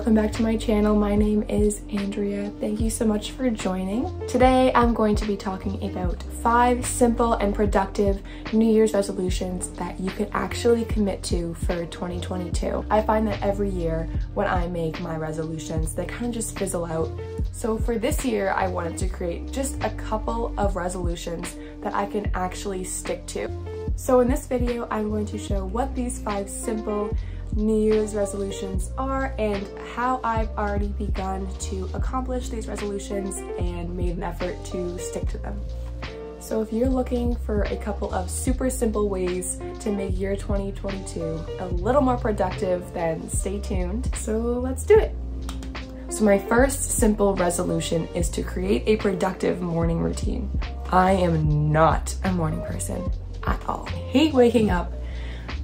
welcome back to my channel. My name is Andrea. Thank you so much for joining. Today I'm going to be talking about 5 simple and productive New Year's resolutions that you can actually commit to for 2022. I find that every year when I make my resolutions, they kind of just fizzle out. So for this year, I wanted to create just a couple of resolutions that I can actually stick to. So in this video, I'm going to show what these 5 simple New Year's resolutions are and how I've already begun to accomplish these resolutions and made an effort to stick to them. So if you're looking for a couple of super simple ways to make year 2022 a little more productive, then stay tuned. So let's do it. So my first simple resolution is to create a productive morning routine. I am not a morning person at all. I hate waking up.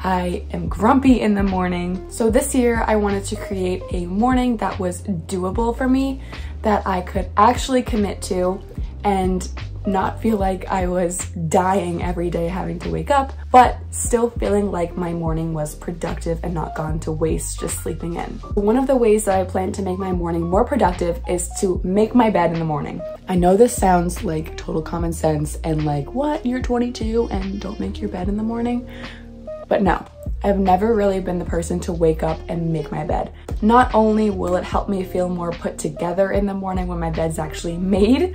I am grumpy in the morning. So this year I wanted to create a morning that was doable for me, that I could actually commit to and not feel like I was dying every day having to wake up, but still feeling like my morning was productive and not gone to waste just sleeping in. One of the ways that I plan to make my morning more productive is to make my bed in the morning. I know this sounds like total common sense and like, what, you're 22 and don't make your bed in the morning? But no, I've never really been the person to wake up and make my bed. Not only will it help me feel more put together in the morning when my bed's actually made,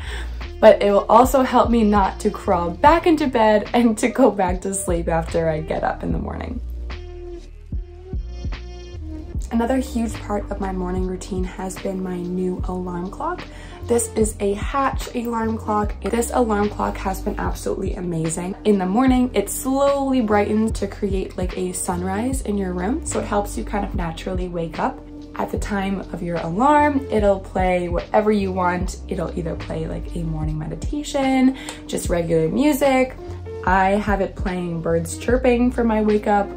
but it will also help me not to crawl back into bed and to go back to sleep after I get up in the morning. Another huge part of my morning routine has been my new alarm clock. This is a Hatch alarm clock. This alarm clock has been absolutely amazing. In the morning, it slowly brightens to create like a sunrise in your room, so it helps you kind of naturally wake up. At the time of your alarm, it'll play whatever you want. It'll either play like a morning meditation, just regular music. I have it playing birds chirping for my wake up,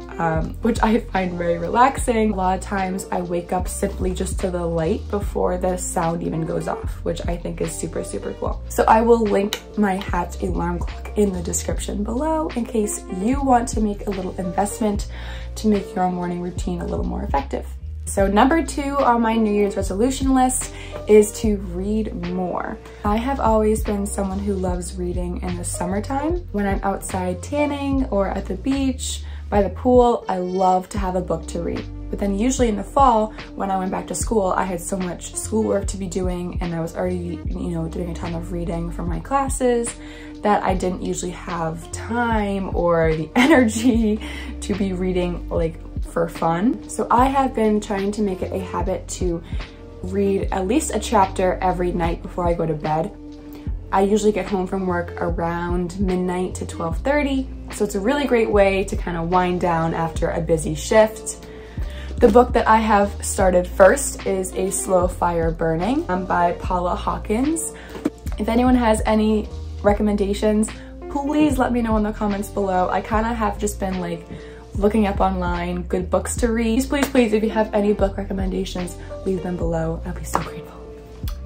which I find very relaxing. A lot of times I wake up simply just to the light before the sound even goes off, which I think is super, super cool. So I will link my Hatch alarm clock in the description below in case you want to make a little investment to make your morning routine a little more effective. So number 2 on my New Year's resolution list is to read more. I have always been someone who loves reading in the summertime. When I'm outside tanning or at the beach, by the pool, I love to have a book to read. But then usually in the fall, when I went back to school, I had so much schoolwork to be doing and I was already, doing a ton of reading for my classes that I didn't usually have time or the energy to be reading like for fun. So I have been trying to make it a habit to read at least a chapter every night before I go to bed. I usually get home from work around midnight to 12:30, so it's a really great way to kind of wind down after a busy shift. The book that I have started first is A Slow Fire Burning by Paula Hawkins. If anyone has any recommendations, please let me know in the comments below. I kind of have just been like looking up online good books to read. Please, if you have any book recommendations, leave them below. I'll be so grateful.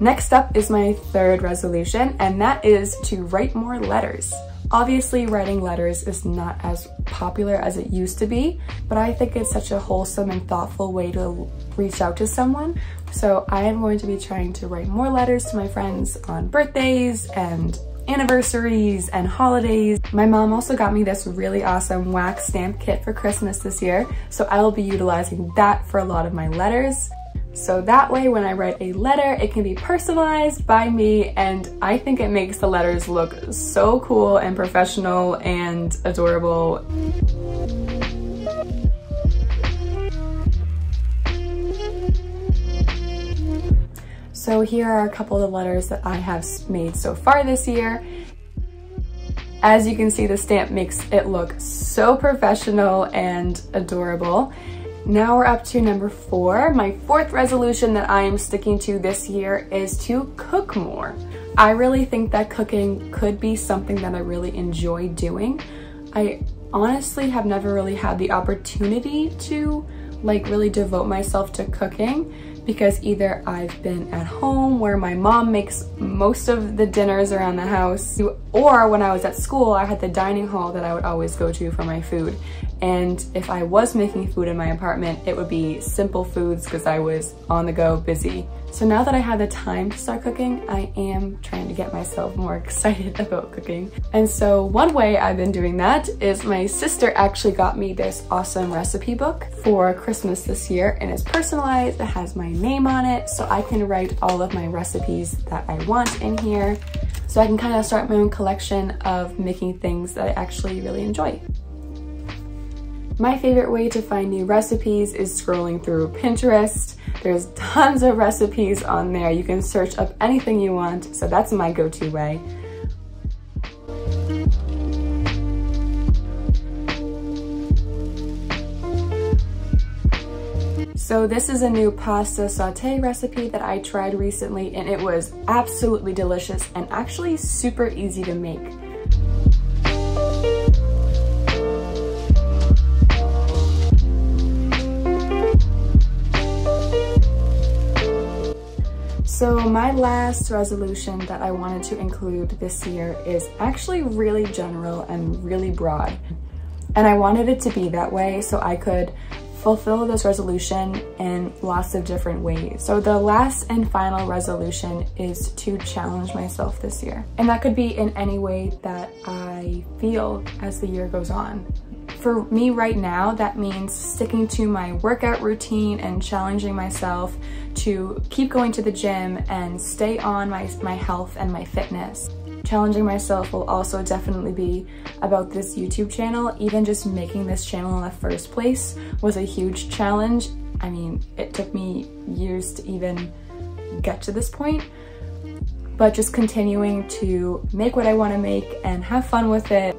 Next up is my 3rd resolution, and that is to write more letters. Obviously, writing letters is not as popular as it used to be, but I think it's such a wholesome and thoughtful way to reach out to someone. So I am going to be trying to write more letters to my friends on birthdays and anniversaries and holidays. My mom also got me this really awesome wax stamp kit for Christmas this year, so I will be utilizing that for a lot of my letters. So that way when I write a letter, it can be personalized by me, and I think it makes the letters look so cool and professional and adorable. So here are a couple of the letters that I have made so far this year. As you can see, the stamp makes it look so professional and adorable. Now we're up to number 4. My 4th resolution that I am sticking to this year is to cook more. I really think that cooking could be something that I really enjoy doing. I honestly have never really had the opportunity to like really devote myself to cooking, because either I've been at home where my mom makes most of the dinners around the house, or when I was at school, I had the dining hall that I would always go to for my food. And if I was making food in my apartment, it would be simple foods because I was on the go, busy. So now that I have the time to start cooking, I am trying to get myself more excited about cooking. And so one way I've been doing that is my sister actually got me this awesome recipe book for Christmas this year, and it's personalized. It has my name on it, so I can write all of my recipes that I want in here. So I can kind of start my own collection of making things that I actually really enjoy. My favorite way to find new recipes is scrolling through Pinterest. There's tons of recipes on there. You can search up anything you want, so that's my go-to way. So this is a new pasta sauté recipe that I tried recently, and it was absolutely delicious and actually super easy to make. So my last resolution that I wanted to include this year is actually really general and really broad. And I wanted it to be that way so I could fulfill this resolution in lots of different ways. So the last and final resolution is to challenge myself this year. And that could be in any way that I feel as the year goes on. For me right now, that means sticking to my workout routine and challenging myself to keep going to the gym and stay on my health and my fitness. Challenging myself will also definitely be about this YouTube channel. Even just making this channel in the first place was a huge challenge. I mean, it took me years to even get to this point, but just continuing to make what I want to make and have fun with it.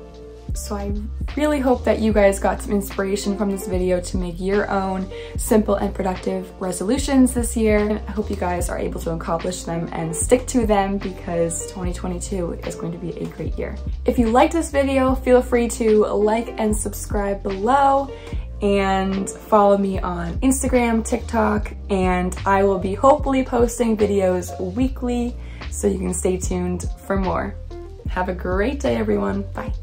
So I really hope that you guys got some inspiration from this video to make your own simple and productive resolutions this year. And I hope you guys are able to accomplish them and stick to them because 2022 is going to be a great year. If you liked this video, feel free to like and subscribe below and follow me on Instagram, TikTok, and I will be hopefully posting videos weekly so you can stay tuned for more. Have a great day, everyone. Bye.